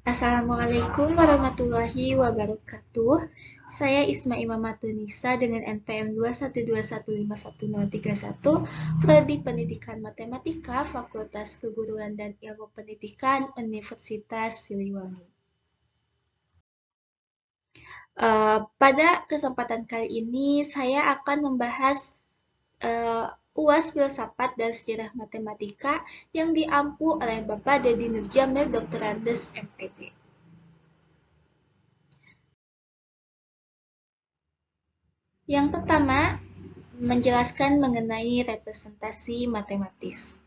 Assalamualaikum warahmatullahi wabarakatuh. Saya Isma Imamatunisa dengan NPM 212151031, Prodi Pendidikan Matematika, Fakultas Keguruan dan Ilmu Pendidikan, Universitas Siliwangi. Pada kesempatan kali ini saya akan membahas UAS Filsafat dan Sejarah Matematika yang diampu oleh Bapak Dedi Nurjamil, Dr. Andes, MPD. Yang pertama, menjelaskan mengenai representasi matematis.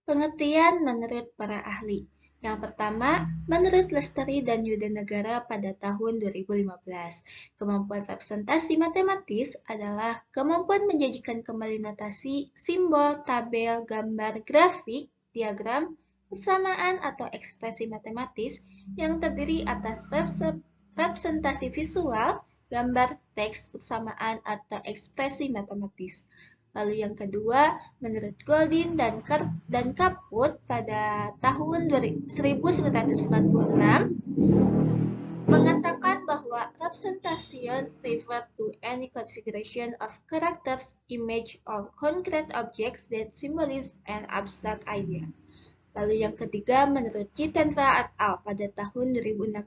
Pengertian menurut para ahli. Yang pertama, menurut Lestari dan Yudanegara pada tahun 2015, kemampuan representasi matematis adalah kemampuan menjadikan kembali notasi, simbol, tabel, gambar, grafik, diagram, persamaan atau ekspresi matematis yang terdiri atas representasi visual, gambar, teks, persamaan, atau ekspresi matematis. Lalu yang kedua, menurut Goldin dan Kaput pada tahun 1996, mengatakan bahwa representation refer to any configuration of characters, image, or concrete objects that symbolize an abstract idea. Lalu yang ketiga, menurut Jitendra et al. Pada tahun 2016,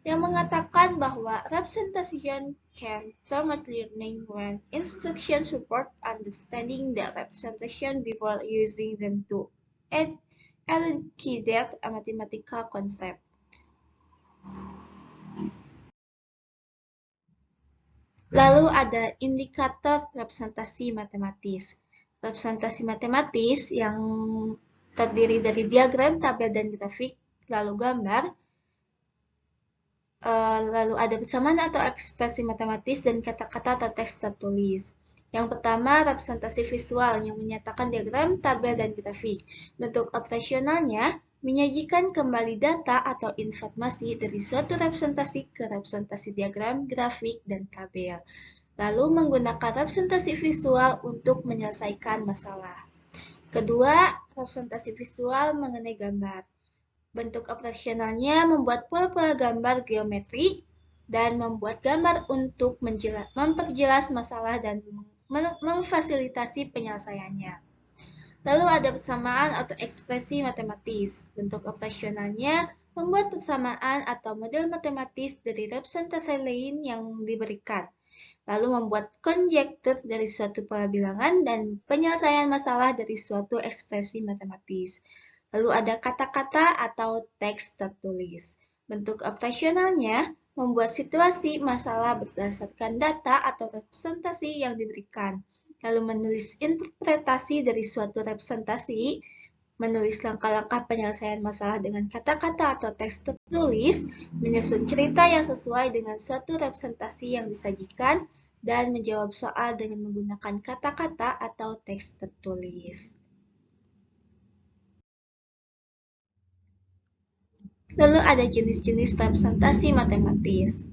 yang mengatakan bahwa representation can promote learning when instructions support understanding the representation before using them to elucidate a mathematical concept. Lalu ada indikator representasi matematis. Representasi matematis yang terdiri dari diagram, tabel, dan grafik, lalu gambar, lalu ada persamaan atau ekspresi matematis dan kata-kata atau teks tertulis. Yang pertama, representasi visual yang menyatakan diagram, tabel, dan grafik. Bentuk operasionalnya menyajikan kembali data atau informasi dari suatu representasi ke representasi diagram, grafik, dan tabel. Lalu menggunakan representasi visual untuk menyelesaikan masalah. Kedua, representasi visual mengenai gambar. Bentuk operasionalnya membuat pola-pola gambar geometri dan membuat gambar untuk memperjelas masalah dan memfasilitasi penyelesaiannya. Lalu ada persamaan atau ekspresi matematis. Bentuk operasionalnya membuat persamaan atau model matematis dari representasi lain yang diberikan. Lalu membuat konjektur dari suatu pola bilangan dan penyelesaian masalah dari suatu ekspresi matematis. Lalu ada kata-kata atau teks tertulis. Bentuk operasionalnya membuat situasi masalah berdasarkan data atau representasi yang diberikan. Lalu menulis interpretasi dari suatu representasi, menulis langkah-langkah penyelesaian masalah dengan kata-kata atau teks tertulis, menyusun cerita yang sesuai dengan suatu representasi yang disajikan, dan menjawab soal dengan menggunakan kata-kata atau teks tertulis. Lalu ada jenis-jenis representasi matematis.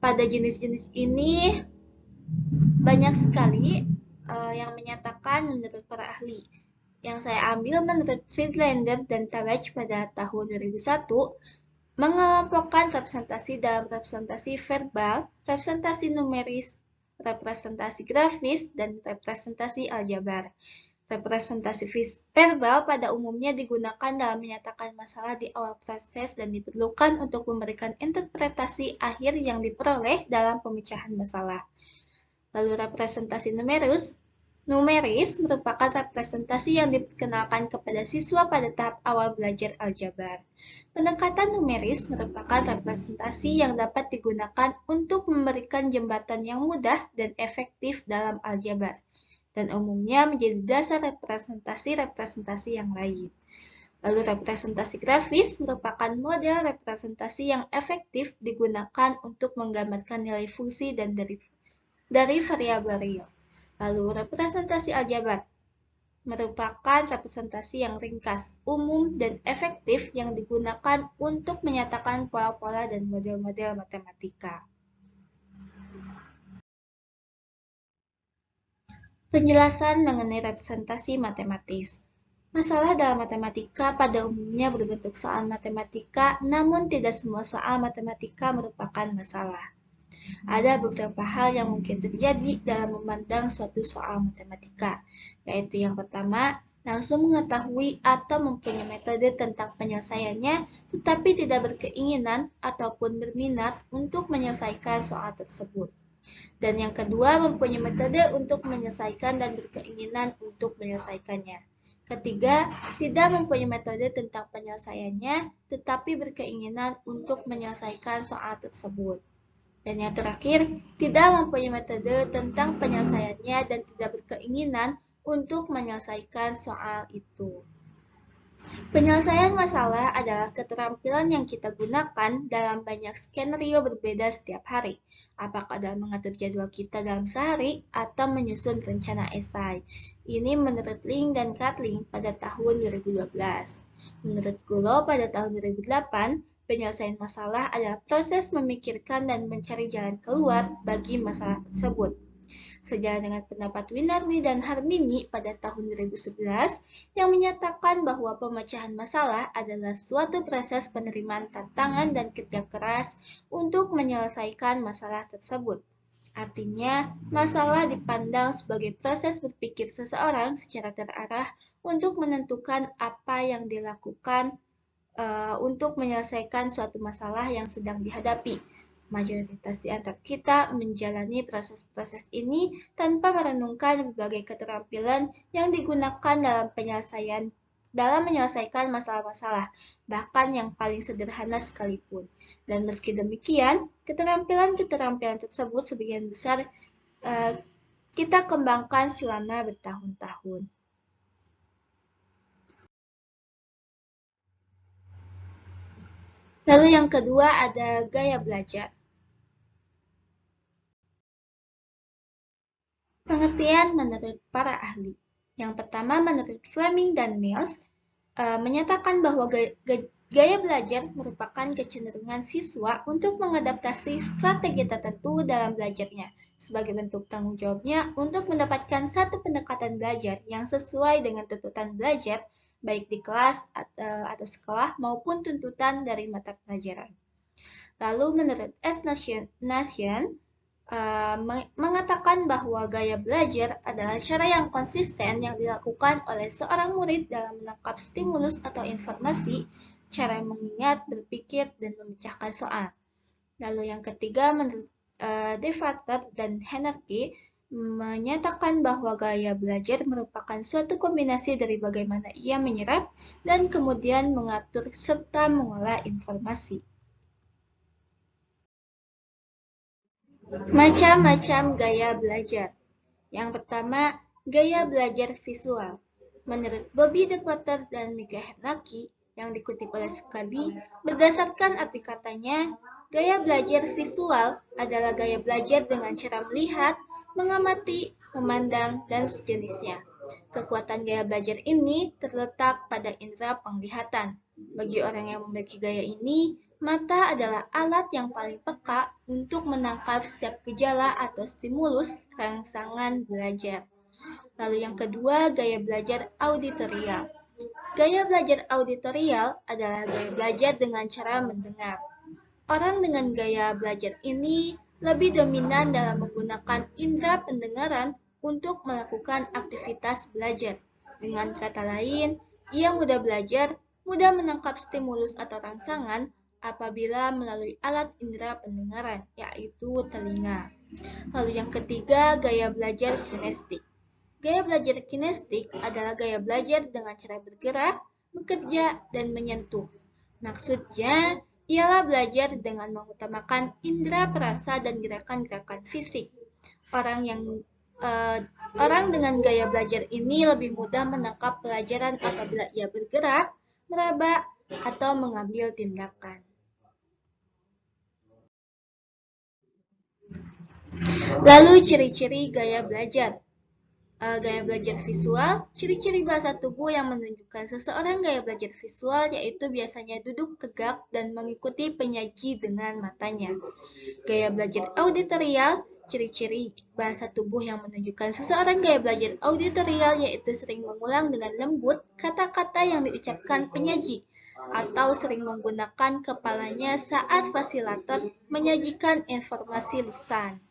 Pada jenis-jenis ini banyak sekali yang menyatakan menurut para ahli. Yang saya ambil menurut Friedlander dan Tabach pada tahun 2001, mengelompokkan representasi dalam representasi verbal, representasi numeris, representasi grafis, dan representasi aljabar. Representasi verbal pada umumnya digunakan dalam menyatakan masalah di awal proses dan diperlukan untuk memberikan interpretasi akhir yang diperoleh dalam pemecahan masalah. Lalu representasi numeris merupakan representasi yang diperkenalkan kepada siswa pada tahap awal belajar aljabar. Pendekatan numeris merupakan representasi yang dapat digunakan untuk memberikan jembatan yang mudah dan efektif dalam aljabar, dan umumnya menjadi dasar representasi-representasi yang lain. Lalu representasi grafis merupakan model representasi yang efektif digunakan untuk menggambarkan nilai fungsi dan dari variabel real. Lalu representasi aljabar merupakan representasi yang ringkas, umum, dan efektif yang digunakan untuk menyatakan pola-pola dan model-model matematika. Penjelasan mengenai representasi matematis. Masalah dalam matematika pada umumnya berbentuk soal matematika, namun tidak semua soal matematika merupakan masalah. Ada beberapa hal yang mungkin terjadi dalam memandang suatu soal matematika, yaitu yang pertama, langsung mengetahui atau mempunyai metode tentang penyelesaiannya, tetapi tidak berkeinginan ataupun berminat untuk menyelesaikan soal tersebut. Dan yang kedua, mempunyai metode untuk menyelesaikan dan berkeinginan untuk menyelesaikannya. Ketiga, tidak mempunyai metode tentang penyelesaiannya, tetapi berkeinginan untuk menyelesaikan soal tersebut. Dan yang terakhir, tidak mempunyai metode tentang penyelesaiannya dan tidak berkeinginan untuk menyelesaikan soal itu. Penyelesaian masalah adalah keterampilan yang kita gunakan dalam banyak skenario berbeda setiap hari, apakah dalam mengatur jadwal kita dalam sehari atau menyusun rencana esai. Ini menurut Ling dan Kathleen pada tahun 2012. Menurut Gulo pada tahun 2008, penyelesaian masalah adalah proses memikirkan dan mencari jalan keluar bagi masalah tersebut. Sejalan dengan pendapat Winarni dan Harmini pada tahun 2011 yang menyatakan bahwa pemecahan masalah adalah suatu proses penerimaan tantangan dan kerja keras untuk menyelesaikan masalah tersebut. Artinya, masalah dipandang sebagai proses berpikir seseorang secara terarah untuk menentukan apa yang dilakukan untuk menyelesaikan suatu masalah yang sedang dihadapi. Mayoritas di antara kita menjalani proses-proses ini tanpa merenungkan berbagai keterampilan yang digunakan dalam menyelesaikan masalah-masalah, bahkan yang paling sederhana sekalipun. Dan meski demikian, keterampilan-keterampilan tersebut sebagian besar kita kembangkan selama bertahun-tahun. Lalu yang kedua ada gaya belajar. Pengertian menurut para ahli. Yang pertama menurut Fleming dan Mills menyatakan bahwa gaya belajar merupakan kecenderungan siswa untuk mengadaptasi strategi tertentu dalam belajarnya sebagai bentuk tanggung jawabnya untuk mendapatkan satu pendekatan belajar yang sesuai dengan tuntutan belajar baik di kelas atau sekolah maupun tuntutan dari mata pelajaran. Lalu menurut S. Nation mengatakan bahwa gaya belajar adalah cara yang konsisten yang dilakukan oleh seorang murid dalam menangkap stimulus atau informasi, cara mengingat, berpikir, dan memecahkan soal. Lalu yang ketiga, menurut Devater dan Hennerke, menyatakan bahwa gaya belajar merupakan suatu kombinasi dari bagaimana ia menyerap dan kemudian mengatur serta mengolah informasi. Macam-macam gaya belajar. Yang pertama, gaya belajar visual. Menurut Bobby DePotter dan Mika Hernaki yang dikutip oleh Sukadi, berdasarkan arti katanya, gaya belajar visual adalah gaya belajar dengan cara melihat, mengamati, memandang, dan sejenisnya. Kekuatan gaya belajar ini terletak pada indera penglihatan. Bagi orang yang memiliki gaya ini, mata adalah alat yang paling peka untuk menangkap setiap gejala atau stimulus rangsangan belajar. Lalu yang kedua, gaya belajar auditorial. Gaya belajar auditorial adalah gaya belajar dengan cara mendengar. Orang dengan gaya belajar ini lebih dominan dalam menggunakan indera pendengaran untuk melakukan aktivitas belajar. Dengan kata lain, ia mudah belajar, mudah menangkap stimulus atau rangsangan apabila melalui alat indera pendengaran, yaitu telinga. Lalu yang ketiga, gaya belajar kinestik. Gaya belajar kinestik adalah gaya belajar dengan cara bergerak, bekerja, dan menyentuh. Maksudnya, ialah belajar dengan mengutamakan indera perasa dan gerakan-gerakan fisik. Orang dengan gaya belajar ini lebih mudah menangkap pelajaran apabila ia bergerak, meraba, atau mengambil tindakan. Lalu ciri-ciri gaya belajar. Gaya belajar visual, ciri-ciri bahasa tubuh yang menunjukkan seseorang gaya belajar visual yaitu biasanya duduk tegak dan mengikuti penyaji dengan matanya. Gaya belajar auditorial, Ciri-ciri bahasa tubuh yang menunjukkan seseorang gaya belajar auditorial yaitu sering mengulang dengan lembut kata-kata yang diucapkan penyaji atau sering menggunakan kepalanya saat fasilitator menyajikan informasi lisan.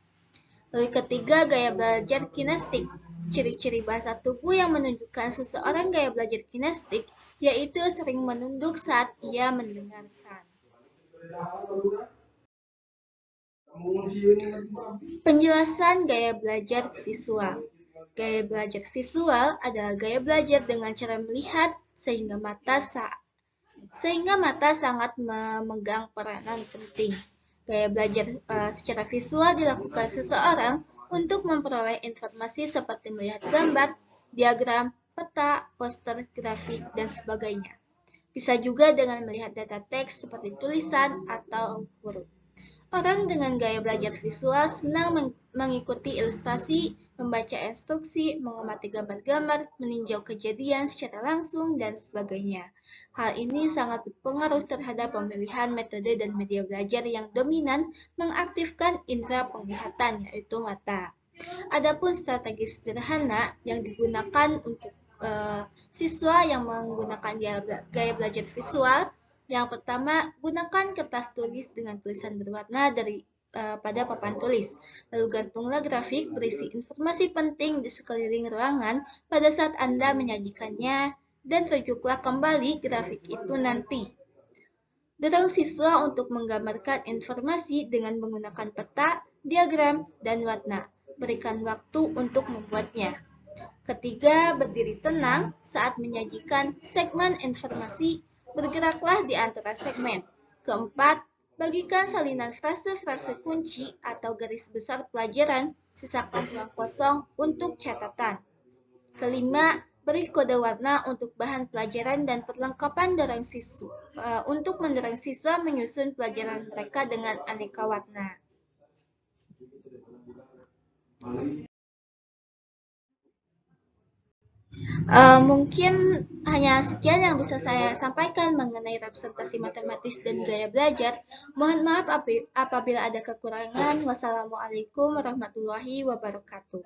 Lalu ketiga, gaya belajar kinestik. Ciri-ciri bahasa tubuh yang menunjukkan seseorang gaya belajar kinestik yaitu sering menunduk saat ia mendengarkan. Penjelasan gaya belajar visual. Gaya belajar visual adalah gaya belajar dengan cara melihat sehingga mata sangat memegang peranan penting. Gaya belajar secara visual dilakukan seseorang untuk memperoleh informasi seperti melihat gambar, diagram, peta, poster, grafik, dan sebagainya. Bisa juga dengan melihat data teks seperti tulisan atau huruf. Orang dengan gaya belajar visual senang mengikuti ilustrasi, membaca instruksi, mengamati gambar-gambar, meninjau kejadian secara langsung, dan sebagainya. Hal ini sangat berpengaruh terhadap pemilihan metode dan media belajar yang dominan mengaktifkan indera penglihatan, yaitu mata. Adapun strategi sederhana yang digunakan untuk siswa yang menggunakan gaya belajar visual. Yang pertama, gunakan kertas tulis dengan tulisan berwarna pada papan tulis. Lalu gantunglah grafik berisi informasi penting di sekeliling ruangan pada saat Anda menyajikannya dan rujuklah kembali grafik itu nanti. Dorong siswa untuk menggambarkan informasi dengan menggunakan peta, diagram, dan warna. Berikan waktu untuk membuatnya. Ketiga, berdiri tenang saat menyajikan segmen informasi, bergeraklah di antara segmen. Keempat, bagikan salinan frase-frase kunci atau garis besar pelajaran, sisakan ruang kosong untuk catatan. Kelima, beri kode warna untuk bahan pelajaran dan perlengkapan untuk mendorong siswa menyusun pelajaran mereka dengan aneka warna. Mungkin hanya sekian yang bisa saya sampaikan mengenai representasi matematis dan gaya belajar. Mohon maaf apabila ada kekurangan. Wassalamualaikum warahmatullahi wabarakatuh.